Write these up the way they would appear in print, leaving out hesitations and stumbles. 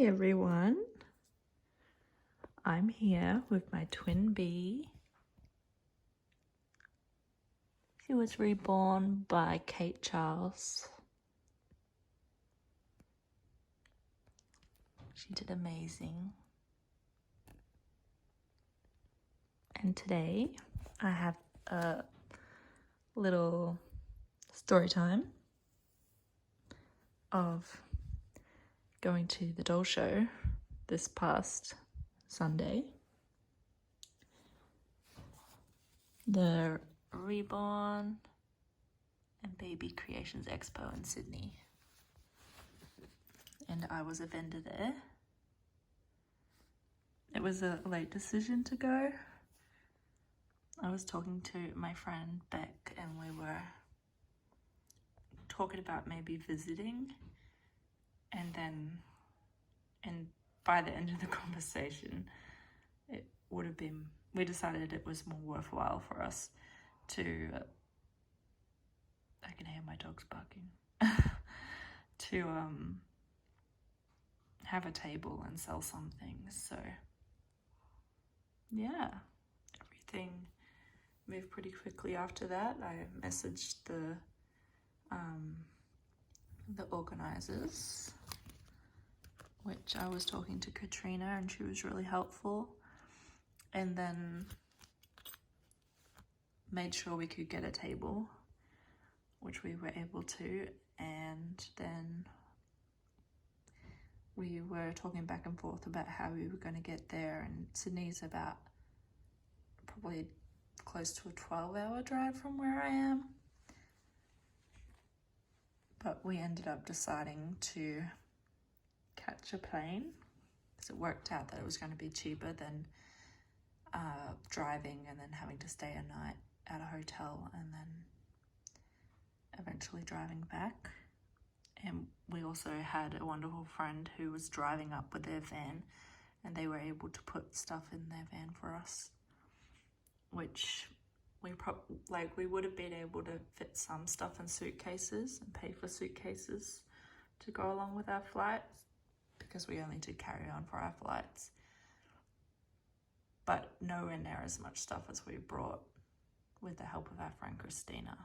Hi everyone, I'm here with my twin bee. She was reborn by Kate Charles. She did amazing. And today I have a little story time of going to the doll show this past Sunday. The Reborn Baby Creations Expo in Sydney. And I was a vendor there. It was a late decision to go. I was talking to my friend Beck and we were talking about maybe visiting, and by the end of the conversation we decided it was more worthwhile for us to, I can hear my dogs barking, to have a table and sell some things. So yeah, everything moved pretty quickly after that. I messaged the organizers, which I was talking to Katrina and she was really helpful, and then made sure we could get a table, which we were able to, and then we were talking back and forth about how we were going to get there, and Sydney's about probably close to a 12-hour drive from where I am, but we ended up deciding to catch a plane because it worked out that it was going to be cheaper than driving and then having to stay a night at a hotel and then eventually driving back. And we also had a wonderful friend who was driving up with their van, and they were able to put stuff in their van for us, which we would have been able to fit some stuff in suitcases and pay for suitcases to go along with our flights, because we only did carry on for our flights, but nowhere near as much stuff as we brought with the help of our friend Christina.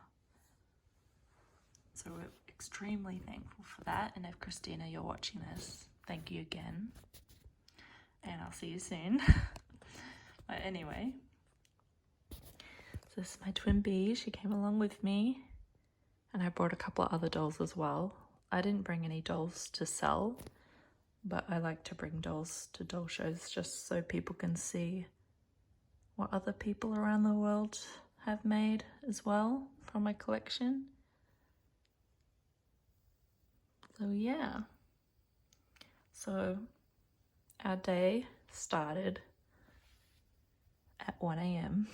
So we're extremely thankful for that. And if Christina, you're watching this, thank you again. And I'll see you soon. But anyway, so this is my twin bee. She came along with me. And I brought a couple of other dolls as well. I didn't bring any dolls to sell, but I like to bring dolls to doll shows just so people can see what other people around the world have made as well from my collection. So yeah, so our day started at 1 a.m.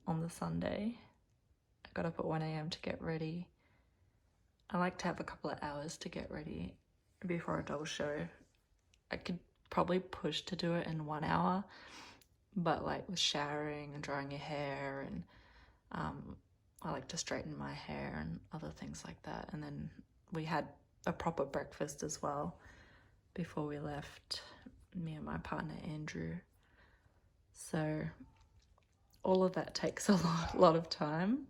on the Sunday. I got up at 1 a.m. to get ready. I like to have a couple of hours to get ready before a doll show. I could probably push to do it in 1 hour, but like with showering and drying your hair, and I like to straighten my hair and other things like that. And then we had a proper breakfast as well before we left, me and my partner Andrew. So all of that takes a lot of time.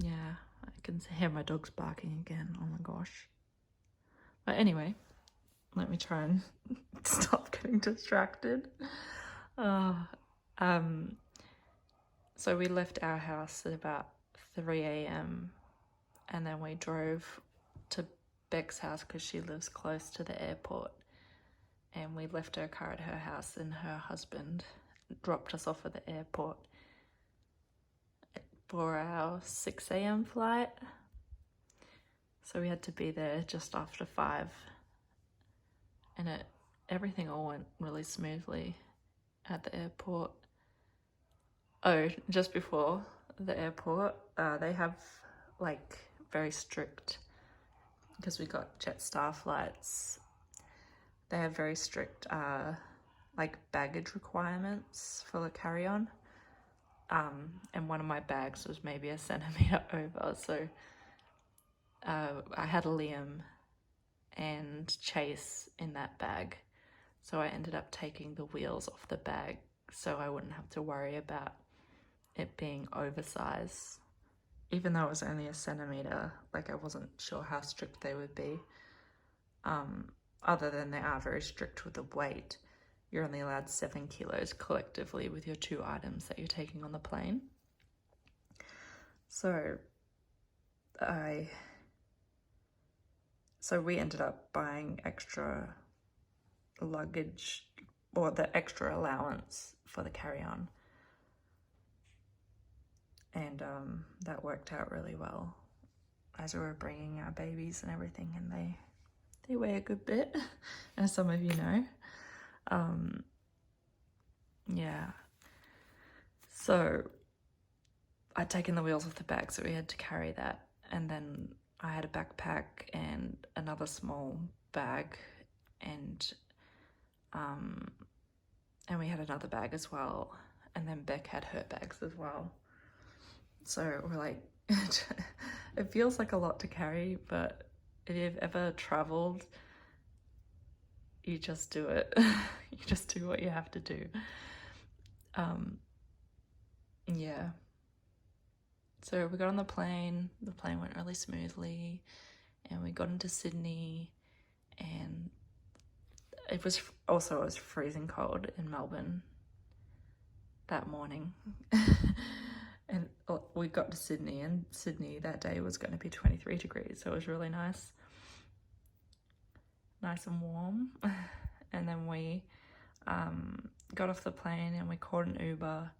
Yeah, I can hear my dogs barking again. Oh my gosh. But anyway, let me try and stop getting distracted. So we left our house at about 3 a.m. and then we drove to Beck's house because she lives close to the airport, and we left her car at her house, and her husband dropped us off at the airport for our 6 a.m. flight. So we had to be there just after 5, and everything all went really smoothly at the airport. Oh, just before the airport, they have like very strict, because we got Jetstar flights, they have very strict like baggage requirements for the carry-on. And one of my bags was maybe a centimeter over, so I had Liam and Chase in that bag. So I ended up taking the wheels off the bag so I wouldn't have to worry about it being oversized. Even though it was only a centimetre, like I wasn't sure how strict they would be. Other than they are very strict with the weight. You're only allowed 7 kilos collectively with your 2 items that you're taking on the plane. So we ended up buying extra luggage, or the extra allowance for the carry-on. And that worked out really well as we were bringing our babies and everything, and they weigh a good bit, as some of you know. Yeah. So I'd taken the wheels off the bag, so we had to carry that. And then I had a backpack and another small bag, and we had another bag as well. And then Beck had her bags as well. So we're like, it feels like a lot to carry, but if you've ever traveled, you just do it. You just do what you have to do. Yeah. So we got on the plane went really smoothly, and we got into Sydney, and it was freezing cold in Melbourne that morning. And we got to Sydney, and Sydney that day was going to be 23 degrees, so it was really nice and warm. And then we got off the plane and we called an Uber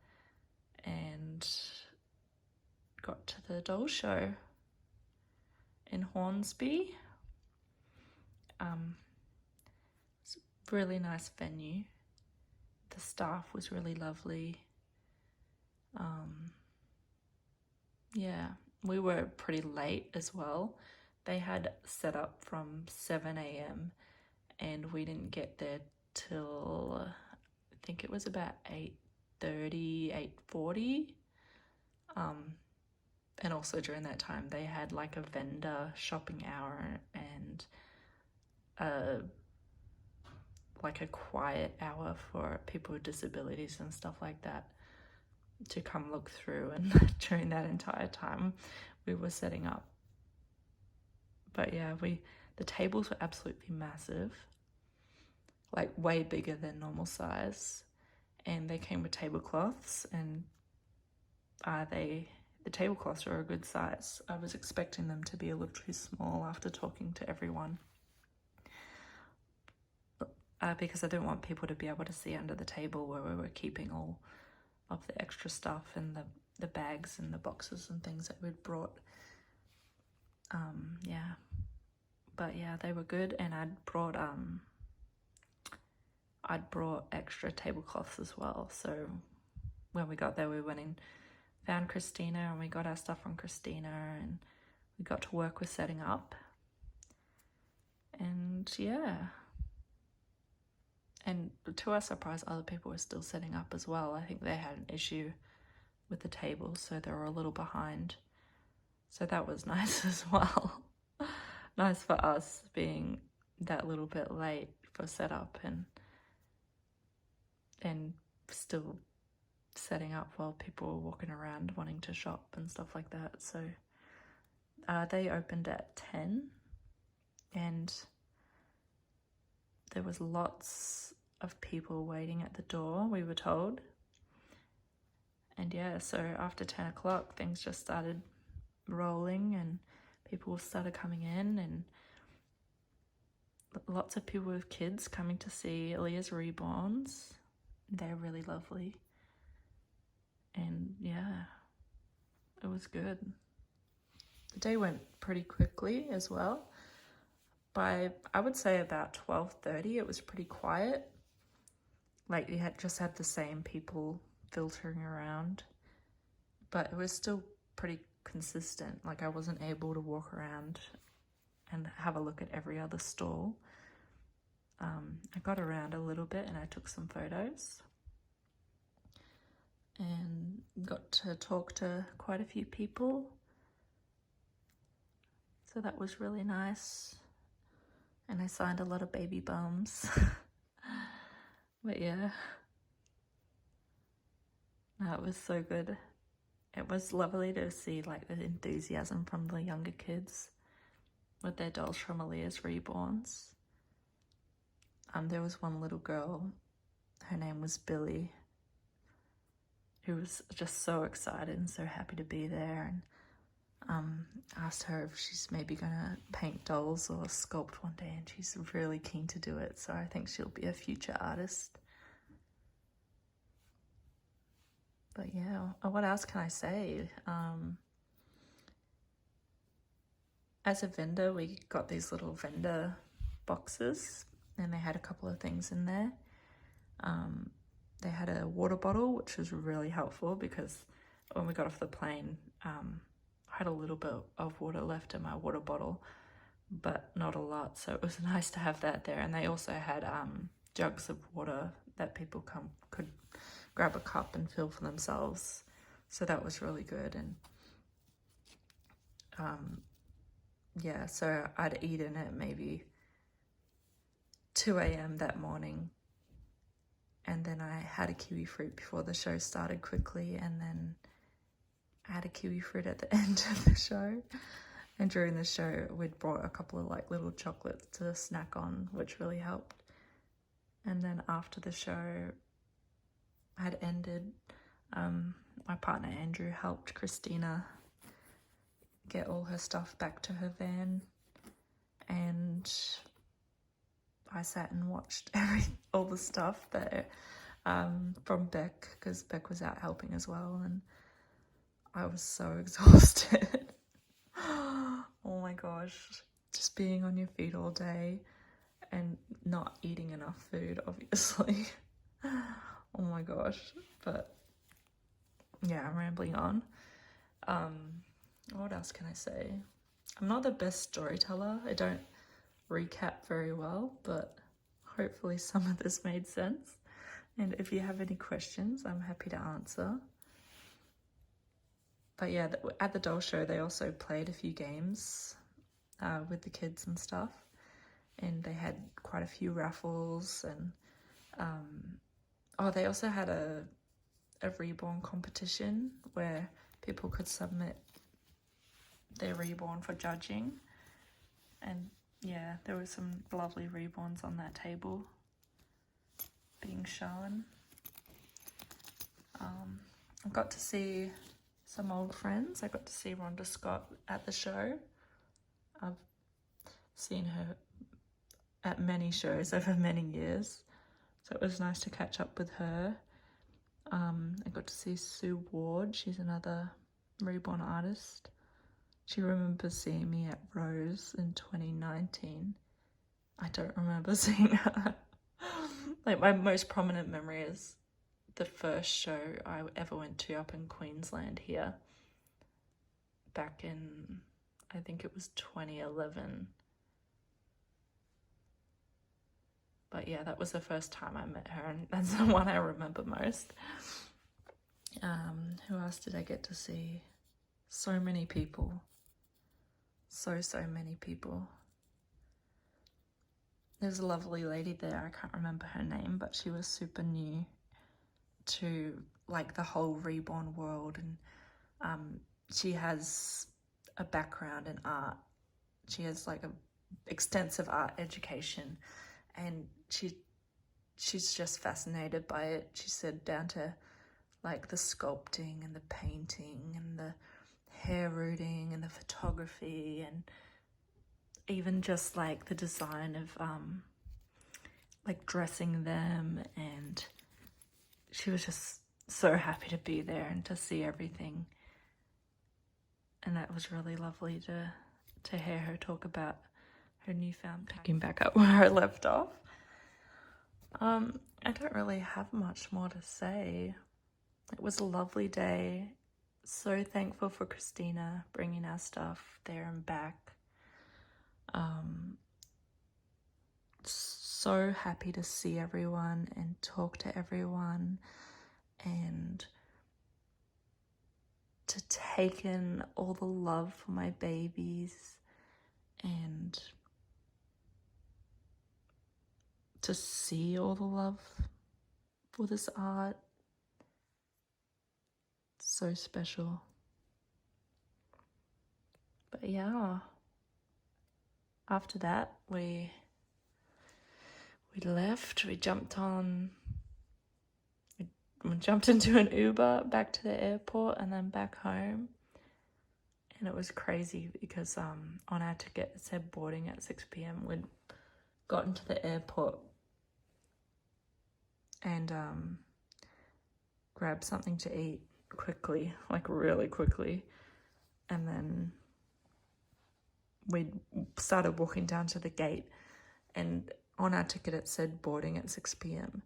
and got to the doll show in Hornsby. It's a really nice venue. The staff was really lovely. Yeah, we were pretty late as well. They had set up from 7 a.m. and we didn't get there till I think it was about 8:30, 8:40. And also during that time they had like a vendor shopping hour and like a quiet hour for people with disabilities and stuff like that to come look through, and during that entire time we were setting up. But yeah, the tables were absolutely massive, like way bigger than normal size, and they came with tablecloths, and the tablecloths were a good size. I was expecting them to be a little too small after talking to everyone, because I didn't want people to be able to see under the table where we were keeping all of the extra stuff and the bags and the boxes and things that we'd brought. Yeah. But yeah, they were good, and I'd brought extra tablecloths as well. So when we got there, we went in, found Christina, and we got our stuff from Christina, and we got to work with setting up. And yeah. And to our surprise, other people were still setting up as well. I think they had an issue with the table, so they were a little behind. So that was nice as well. Nice for us being that little bit late for setup and still setting up while people were walking around wanting to shop and stuff like that. So they opened at 10, and there was lots of people waiting at the door, we were told. And yeah, so after 10 o'clock, things just started rolling, and people started coming in, and lots of people with kids coming to see Aaliyah's reborns. They're really lovely. And yeah, it was good. The day went pretty quickly as well. By, I would say, about 12:30, it was pretty quiet. Like, you just had the same people filtering around, but it was still pretty consistent. Like, I wasn't able to walk around and have a look at every other stall. I got around a little bit and I took some photos and got to talk to quite a few people. So that was really nice. And I signed a lot of baby bums. But yeah, no, it was so good. It was lovely to see like the enthusiasm from the younger kids with their dolls from Aaliyah's Reborns. There was one little girl, her name was Billy, who was just so excited and so happy to be there, and asked her if she's maybe gonna paint dolls or sculpt one day, and she's really keen to do it, so I think she'll be a future artist. But yeah, what else can I say? As a vendor, we got these little vendor boxes, and they had a couple of things in there. They had a water bottle, which was really helpful because when we got off the plane, I had a little bit of water left in my water bottle, but not a lot, so it was nice to have that there. And they also had jugs of water that people could grab a cup and fill for themselves, so that was really good. And yeah, so I'd eaten at maybe 2 a.m. that morning, and then I had a kiwi fruit before the show started quickly, and then I had a kiwi fruit at the end of the show. And during the show, we'd brought a couple of like little chocolates to snack on, which really helped. And then after the show had ended, my partner Andrew helped Christina get all her stuff back to her van, and I sat and watched all the stuff that from Beck, because Beck was out helping as well, and I was so exhausted. Oh my gosh, just being on your feet all day and not eating enough food, obviously. Oh my gosh, but yeah, I'm rambling on. What else can I say? I'm not the best storyteller. I don't recap very well, but hopefully some of this made sense. And if you have any questions, I'm happy to answer. But yeah, at the doll show, they also played a few games with the kids and stuff. And they had quite a few raffles, and they also had a reborn competition where people could submit their reborn for judging. And yeah, there were some lovely reborns on that table being shown. I got to see some old friends. I got to see Rhonda Scott at the show. I've seen her at many shows over many years, so it was nice to catch up with her. I got to see Sue Ward. She's another reborn artist. She remembers seeing me at Rose in 2019. I don't remember seeing her. Like, my most prominent memory is the first show I ever went to up in Queensland here, back in, I think it was 2011. But yeah, that was the first time I met her, and that's the one I remember most. Who else did I get to see? So many people. So many people. There's a lovely lady there, I can't remember her name, but she was super new to like the whole reborn world, and she has a background in art. She has like a extensive art education, and she's just fascinated by it. She said down to like the sculpting and the painting and the hair rooting and the photography, and even just like the design of like dressing them. And she was just so happy to be there and to see everything, and that was really lovely to hear her talk about her newfound, picking back up where I left off. I don't really have much more to say. It was a lovely day. So thankful for Christina bringing our stuff there and back. So happy to see everyone and talk to everyone, and to take in all the love for my babies, and to see all the love for this art. So special. But yeah, after that we left. We jumped into an Uber back to the airport and then back home. And it was crazy because on our ticket it said boarding at 6 p.m. We'd gotten to the airport and grabbed something to eat quickly, like really quickly. And then we started walking down to the gate, and on our ticket it said boarding at 6 p.m.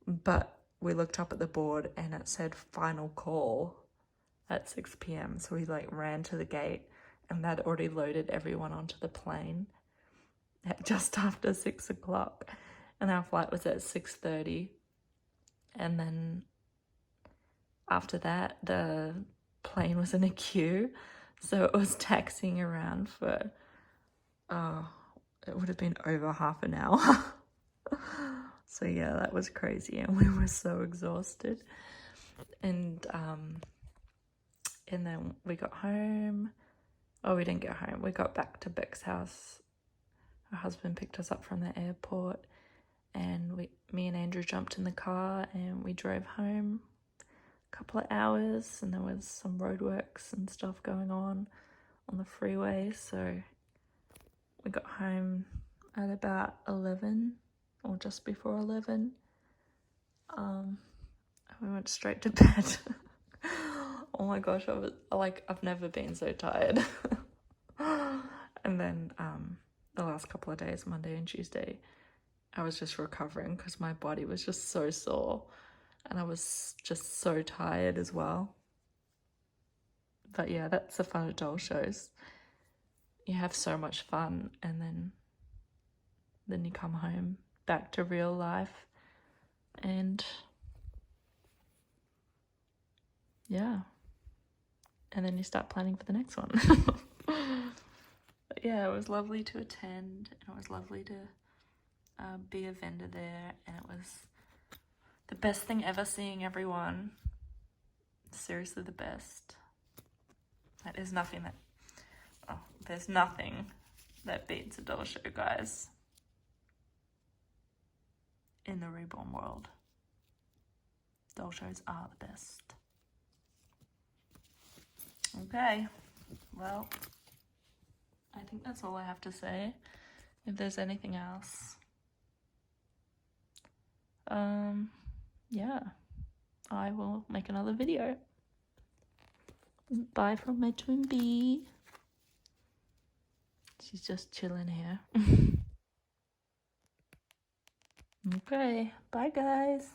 But we looked up at the board and it said final call at 6 p.m. So we like ran to the gate, and that already loaded everyone onto the plane at just after 6 o'clock. And our flight was at 6:30. And then after that, the plane was in a queue. So it was taxiing around for, it would have been over half an hour. So yeah, that was crazy. And we were so exhausted. And then we got home. Oh, we didn't get home. We got back to Beck's house. Her husband picked us up from the airport, and me and Andrew jumped in the car and we drove home a couple of hours, and there was some roadworks and stuff going on the freeway. So we got home at about 11 or just before 11. We went straight to bed. Oh my gosh, I've never been so tired. And then the last couple of days, Monday and Tuesday, I was just recovering because my body was just so sore and I was just so tired as well. But yeah, that's the fun of doll shows. You have so much fun, and then you come home back to real life, and yeah, and then you start planning for the next one. But yeah, it was lovely to attend, and it was lovely to be a vendor there, and it was the best thing ever seeing everyone. Seriously, the best. There's nothing that beats a doll show, guys. In the Reborn world, doll shows are the best. Okay, well, I think that's all I have to say. If there's anything else, yeah, I will make another video. Bye from my twin bee. She's just chilling here. Okay, bye guys.